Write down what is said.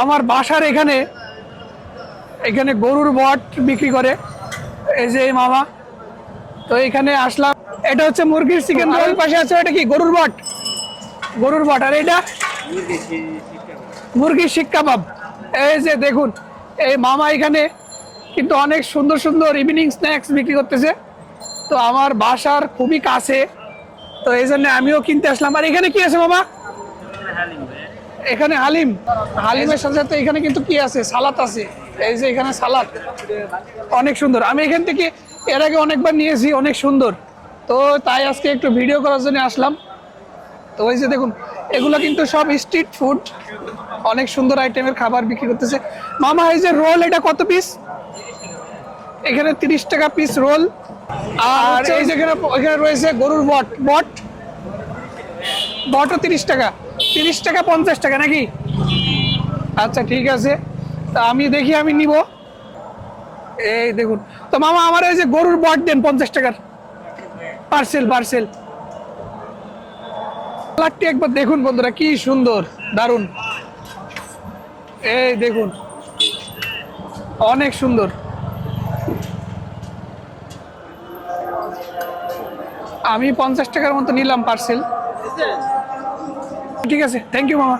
আমার বাসার এখানে এখানে গরুর বট বিক্রি করে এই যে এই মামা। তো এখানে আসলাম, এটা হচ্ছে মুরগির চিকেন রোল, পাশে আছে এটা কি গরুর বট, গরুর বট, আর এটা মুরগির শিক কাবাব। এই যে দেখুন এই মামা এখানে কিন্তু অনেক সুন্দর সুন্দর ইভিনিং স্ন্যাক্স বিক্রি করতেছে। তো আমার বাসার খুবই কাছে, তো এই জন্য আমিও কিনতে আসলাম। আর এখানে কি আছে মামা? এখানে হালিম, হালিমের সাথে সাথে এখানে কিন্তু কি আছে, সালাদ আছে। এই যে এখানে সালাদ অনেক সুন্দর, আমি এখান থেকে এর আগে অনেকবার নিয়েছি, অনেক সুন্দর। তো তাই আজকে একটু ভিডিও করার জন্য আসলাম। তো ওই যে দেখুন এগুলো কিন্তু সব স্ট্রিট ফুড, অনেক সুন্দর আইটেমের খাবার বিক্রি করতেছে মামা। এই যে রোল, এটা কত পিস? এখানে 30 টাকা পিস রোল। আর এই যেখানে এখানে রয়েছে গরুর বট, বটও 30 টাকা, 30 টাকা 50 টাকা নাকি? আচ্ছা ঠিক আছে, তা আমি দেখি আমি নিব। এই দেখুন তো মামা আমার এই যে গরুর বট দেন 50 টাকার পার্সেল। কালারটি একবার দেখুন বন্ধুরা, কি সুন্দর, দারুণ। এই দেখুন অনেক সুন্দর। আমি 50 টাকার মতো নিলাম পার্সেল। ঠিক আছে, থ্যাংক ইউ মামা।